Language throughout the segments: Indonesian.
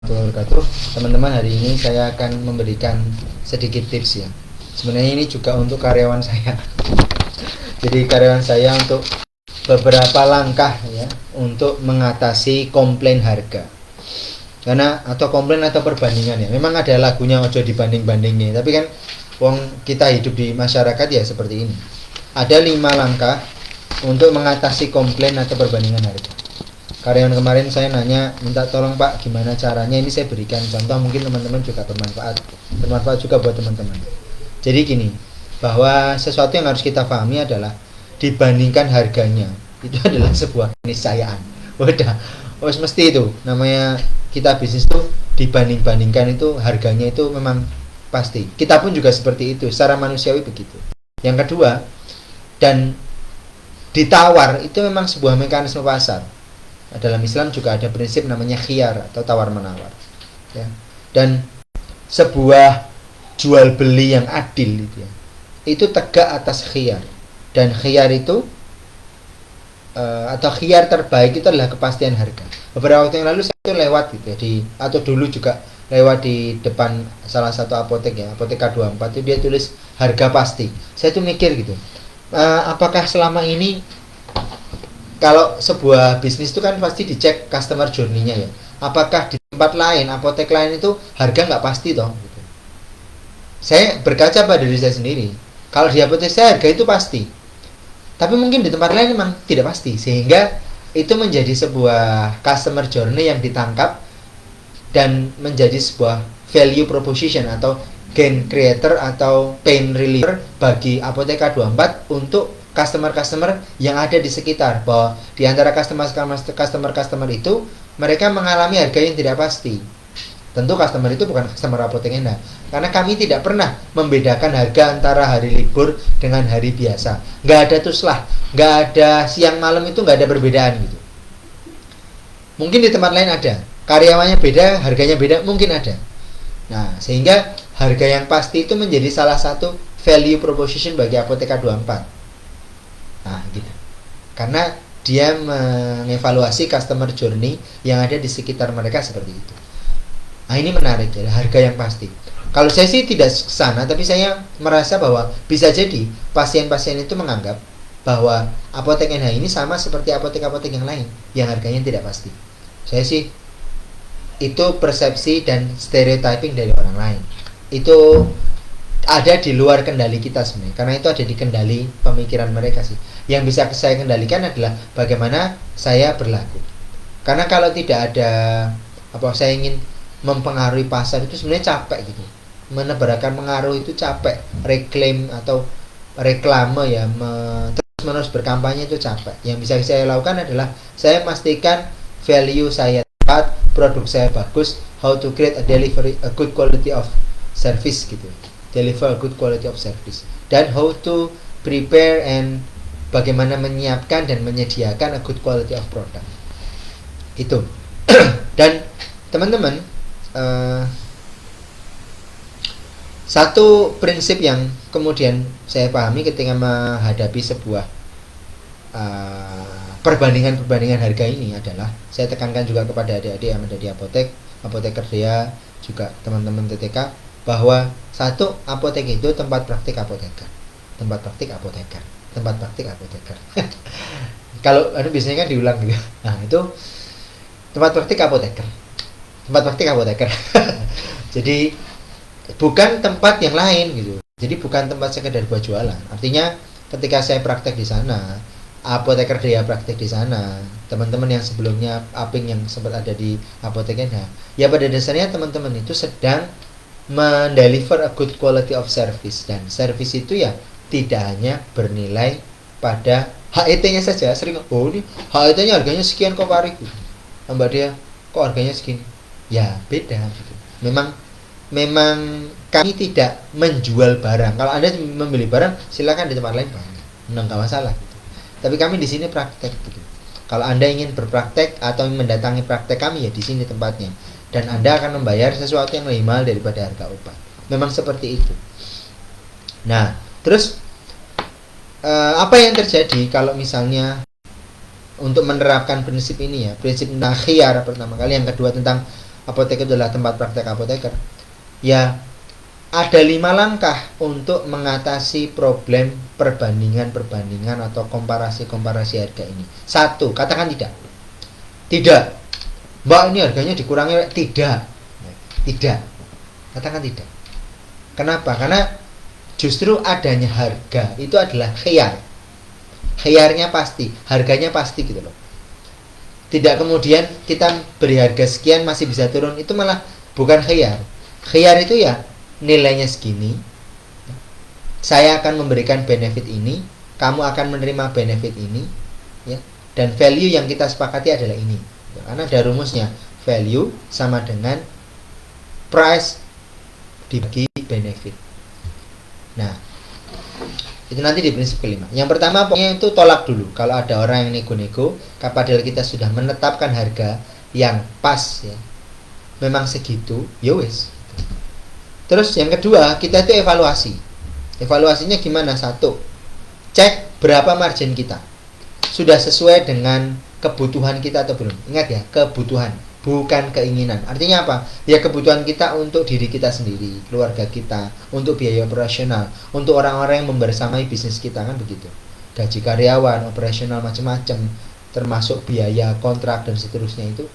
wabarakatuh. Teman-teman, hari ini saya akan memberikan sedikit tips ya. Sebenarnya ini juga untuk karyawan saya. Jadi karyawan saya untuk beberapa langkah ya untuk mengatasi komplain harga. Karena atau komplain atau perbandingan ya. Memang ada lagunya ojo dibanding-bandingin, tapi kan kita hidup di masyarakat ya seperti ini. Ada 5 langkah untuk mengatasi komplain atau perbandingan harga. Karyawan kemarin saya nanya, minta tolong Pak, gimana caranya, ini saya berikan contoh, mungkin teman-teman juga bermanfaat juga buat teman-teman. Jadi gini, bahwa sesuatu yang harus kita pahami adalah dibandingkan harganya itu adalah sebuah keniscayaan. Udah, mesti itu namanya kita bisnis tuh dibanding-bandingkan, itu harganya itu memang pasti. Kita pun juga seperti itu, secara manusiawi begitu. Yang kedua, dan ditawar itu memang sebuah mekanisme pasar. Dalam Islam juga ada prinsip namanya khiyar atau tawar menawar ya. Dan sebuah jual beli yang adil itu tegak atas khiyar. Dan khiyar itu atau khiyar terbaik itu adalah kepastian harga. Beberapa waktu yang lalu saya itu lewat gitu ya, atau dulu juga lewat di depan salah satu apotek ya, apotek K24 itu dia tulis harga pasti. Saya tuh mikir gitu, apakah selama ini kalau sebuah bisnis itu kan pasti dicek customer journey-nya ya. Apakah di tempat lain, apotek lain itu harga nggak pasti toh? Gitu. Saya berkaca pada diri saya sendiri. Kalau di apotek saya harga itu pasti. Tapi mungkin di tempat lain memang tidak pasti. Sehingga itu menjadi sebuah customer journey yang ditangkap dan menjadi sebuah value proposition atau gain creator atau pain reliever bagi apotek K24 untuk customer yang ada di sekitar, bahwa di antara customer itu mereka mengalami harga yang tidak pasti. Tentu customer itu bukan customer apotek Enda, karena kami tidak pernah membedakan harga antara hari libur dengan hari biasa. Nggak ada tuslah, nggak ada siang malam, itu nggak ada perbedaan gitu. Mungkin di tempat lain ada, karyawannya beda, harganya beda, mungkin ada. Nah, sehingga harga yang pasti itu menjadi salah satu value proposition bagi apotek K24. Nah, gitu. Karena dia mengevaluasi customer journey yang ada di sekitar mereka seperti itu. Nah, ini menarik ya, harga yang pasti. Kalau saya sih tidak kesana, tapi saya merasa bahwa bisa jadi pasien-pasien itu menganggap bahwa apotek NH ini sama seperti apotek-apotek yang lain yang harganya tidak pasti. Saya sih itu persepsi dan stereotyping dari orang lain. Itu ada di luar kendali kita sebenarnya, karena itu ada di kendali pemikiran mereka sih. Yang bisa saya kendalikan adalah bagaimana saya berlaku. Karena kalau tidak ada saya ingin mempengaruhi pasar itu sebenarnya capek gitu. Menebarkan pengaruh itu capek, reklaim atau reklame ya, terus-menerus berkampanye itu capek. Yang bisa saya lakukan adalah saya memastikan value saya tepat, produk saya bagus, how to create a good quality of service gitu. Deliver good quality of service, dan how to prepare and bagaimana menyiapkan dan menyediakan a good quality of product itu. Dan teman-teman, satu prinsip yang kemudian saya pahami ketika menghadapi sebuah perbandingan harga ini adalah, saya tekankan juga kepada adik-adik yang ada di apotek kerja, juga teman-teman TTK, bahwa satu, apotek itu tempat praktik apoteker. Kalau biasanya kan diulang gitu. Nah, itu tempat praktik apoteker. Jadi bukan tempat yang lain gitu. Jadi bukan tempat sekedar buat jualan. Artinya ketika saya praktek di sana, apoteker dia praktek di sana, teman-teman yang sebelumnya aping yang sempat ada di apoteknya, ya pada dasarnya teman-teman itu sedang mendeliver a good quality of service. Dan service itu ya tidak hanya bernilai pada HET-nya saja. Sering, ini HET-nya harganya sekian kok Pak Arik, Mbak dia kok harganya segini. Ya beda gitu. Memang kami tidak menjual barang. Kalau Anda membeli barang, silakan di tempat lain enggak masalah gitu. Tapi kami di sini praktek gitu. Kalau Anda ingin berpraktek atau mendatangi praktek kami, ya di sini tempatnya. Dan Anda akan membayar sesuatu yang lebih mahal daripada harga obat. Memang seperti itu. Nah, terus apa yang terjadi kalau misalnya untuk menerapkan prinsip ini ya, prinsip tentang khiyar pertama kali, yang kedua tentang apotek itu adalah tempat praktek apoteker, ya ada 5 langkah untuk mengatasi problem perbandingan atau komparasi harga ini. 1, katakan tidak. Tidak, Mbak, ini harganya dikurangi. Tidak, katakan tidak. Kenapa? Karena justru adanya harga itu adalah khiyar. Khiyarnya pasti, harganya pasti gitu loh. Tidak kemudian kita beri harga sekian masih bisa turun, itu malah bukan khiyar. Khiyar itu ya nilainya segini, saya akan memberikan benefit ini, kamu akan menerima benefit ini, ya, dan value yang kita sepakati adalah ini. Karena ada rumusnya, value sama dengan price dibagi benefit. Nah, itu nanti di prinsip kelima. Yang pertama pokoknya itu tolak dulu. Kalau ada orang yang nego-nego, padahal kita sudah menetapkan harga yang pas, ya, memang segitu, ya wes. Terus yang kedua, kita itu evaluasi. Evaluasinya gimana? 1, cek berapa margin kita. Sudah sesuai dengan kebutuhan kita atau belum? Ingat ya, kebutuhan, bukan keinginan. Artinya apa? Ya kebutuhan kita untuk diri kita sendiri, keluarga kita, untuk biaya operasional, untuk orang-orang yang membersamai bisnis kita, kan begitu. Gaji karyawan, operasional macam-macam, termasuk biaya kontrak dan seterusnya, itu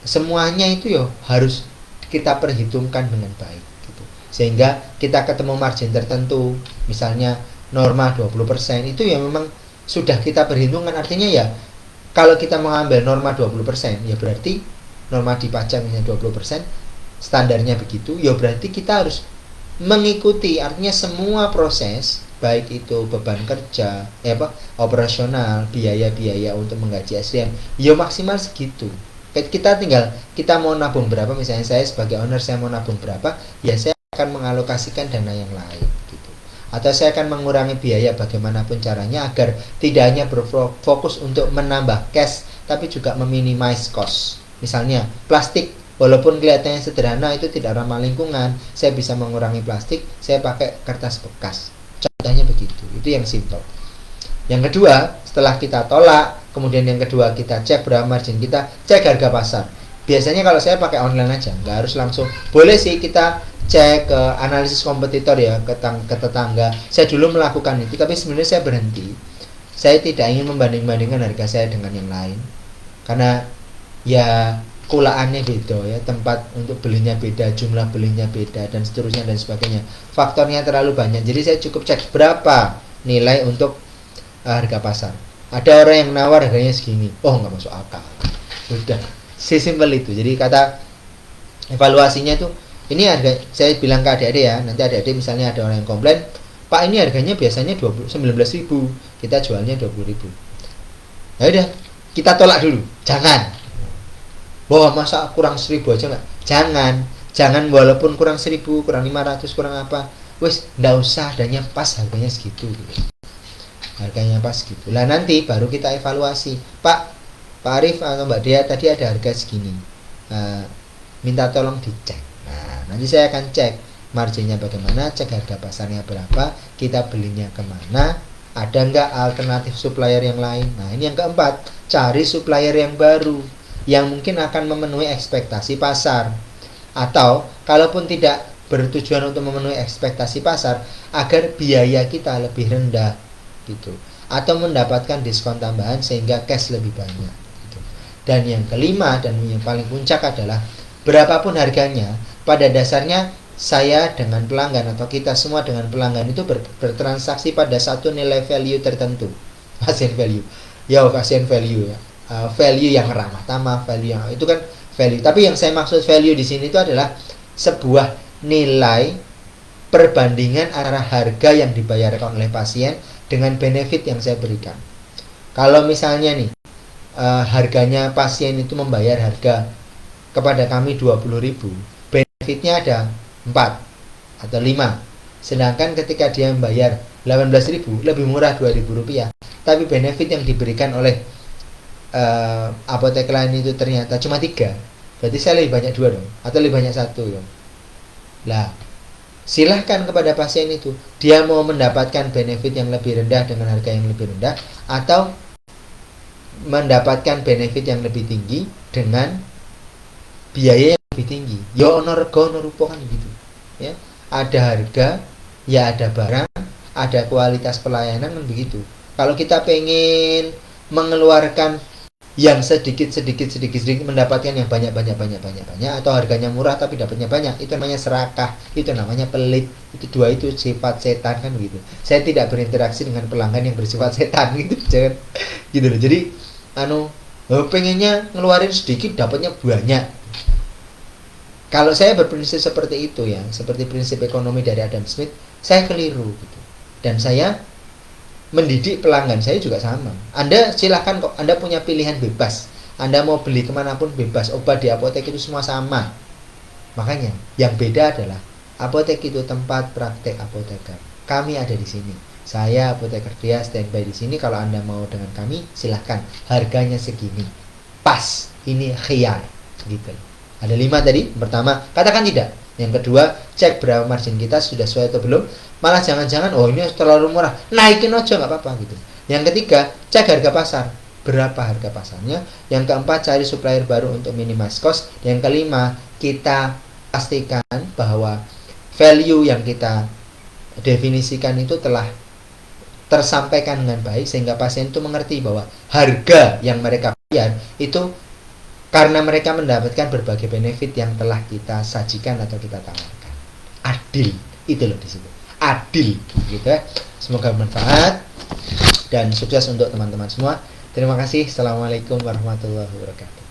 semuanya itu ya harus kita perhitungkan dengan baik. Sehingga kita ketemu margin tertentu, misalnya norma 20%, itu ya memang sudah kita perhitungkan. Artinya ya kalau kita mengambil norma 20%, ya berarti norma di pajak misalnya 20%, standarnya begitu, ya berarti kita harus mengikuti. Artinya semua proses, baik itu beban kerja, operasional, biaya-biaya untuk menggaji SDM, ya maksimal segitu. Kita mau nabung berapa, misalnya saya sebagai owner, saya mau nabung berapa, ya saya akan mengalokasikan dana yang lain gitu. Atau saya akan mengurangi biaya bagaimanapun caranya agar tidak hanya berfokus untuk menambah cash, tapi juga meminimize cost. Misalnya plastik, walaupun kelihatannya sederhana, itu tidak ramah lingkungan, saya bisa mengurangi plastik, saya pakai kertas bekas. Contohnya begitu, itu yang simple. Yang kedua, setelah kita tolak, kemudian yang kedua kita cek berapa margin kita, cek harga pasar. Biasanya kalau saya pakai online aja, nggak harus langsung. Boleh sih kita cek ke analisis kompetitor ya, ke tetangga. Saya dulu melakukan itu, tapi sebenarnya saya berhenti. Saya tidak ingin membanding-bandingkan harga saya dengan yang lain, karena ya kulaannya beda ya, tempat untuk belinya beda, jumlah belinya beda, dan seterusnya dan sebagainya. Faktornya terlalu banyak. Jadi saya cukup cek berapa nilai untuk harga pasar. Ada orang yang nawar harganya segini, oh nggak masuk akal. Udah, sesimpel itu. Jadi kata evaluasinya itu, ini harga, saya bilang ke adik-adik ya, nanti adik-adik misalnya ada orang yang komplain, Pak ini harganya biasanya 19.000, kita jualnya 20.000. Ya udah, kita tolak dulu. Jangan. Wah, masa kurang 1.000 aja nggak? Jangan walaupun kurang 1.000, kurang 500, kurang apa. Wes, nggak usah, adanya pas harganya segitu gitu. Harganya pas gitu. Lah nanti baru kita evaluasi. Pak Arif atau Mbak Dea tadi ada harga segini. Minta tolong dicek. Nanti saya akan cek marginnya bagaimana, cek harga pasarnya berapa, kita belinya kemana, ada nggak alternatif supplier yang lain. Nah ini yang keempat, cari supplier yang baru yang mungkin akan memenuhi ekspektasi pasar, atau kalaupun tidak bertujuan untuk memenuhi ekspektasi pasar, agar biaya kita lebih rendah gitu, atau mendapatkan diskon tambahan sehingga cash lebih banyak gitu. Dan yang kelima dan yang paling puncak adalah berapapun harganya, pada dasarnya saya dengan pelanggan atau kita semua dengan pelanggan itu bertransaksi pada satu nilai value tertentu. Pasien value. Ya, pasien value ya. Value yang ramah tamah, value yang itu kan value. Tapi yang saya maksud value di sini itu adalah sebuah nilai perbandingan antara harga yang dibayarkan oleh pasien dengan benefit yang saya berikan. Kalau misalnya nih harganya pasien itu membayar harga kepada kami 20.000, benefitnya ada 4 atau 5. Sedangkan ketika dia membayar 18.000, lebih murah 2.000 rupiah, tapi benefit yang diberikan oleh apotek lain itu ternyata cuma 3. Berarti saya lebih banyak 2 dong, atau lebih banyak 1 dong. Lah, silahkan kepada pasien itu, dia mau mendapatkan benefit yang lebih rendah dengan harga yang lebih rendah, atau mendapatkan benefit yang lebih tinggi dengan biaya yang lebih tinggi. Ya ono rego ono rupa kan gitu. Ya. Ada harga, ya ada barang, ada kualitas pelayanan kan begitu. Kalau kita pengen mengeluarkan yang sedikit mendapatkan yang banyak atau harganya murah tapi dapatnya banyak, itu namanya serakah, itu namanya pelit. Itu dua itu sifat setan kan gitu. Saya tidak berinteraksi dengan pelanggan yang bersifat setan gitu, jangan gitu loh. Jadi pengennya ngeluarin sedikit dapatnya banyak. Kalau saya berprinsip seperti itu ya, seperti prinsip ekonomi dari Adam Smith, saya keliru gitu. Dan saya mendidik pelanggan saya juga sama. Anda silahkan kok, Anda punya pilihan bebas. Anda mau beli kemanapun bebas. Obat di apotek itu semua sama. Makanya yang beda adalah apotek itu tempat praktek apoteker. Kami ada di sini. Saya apoteker, dia standby di sini. Kalau Anda mau dengan kami, silahkan. Harganya segini. Pas. Ini khiyar. Gitu. Ada 5 tadi. Pertama, katakan tidak. Yang kedua, cek berapa margin kita sudah sesuai atau belum. Malah jangan-jangan, oh ini terlalu murah, naikin aja nggak apa-apa gitu. Yang ketiga, cek harga pasar, berapa harga pasarnya. Yang keempat, cari supplier baru untuk minimize cost. Yang kelima, kita pastikan bahwa value yang kita definisikan itu telah tersampaikan dengan baik, sehingga pasien itu mengerti bahwa harga yang mereka bayar itu karena mereka mendapatkan berbagai benefit yang telah kita sajikan atau kita tawarkan. Adil, itu loh di situ. Adil, gitu ya. Semoga bermanfaat dan sukses untuk teman-teman semua. Terima kasih. Assalamualaikum warahmatullahi wabarakatuh.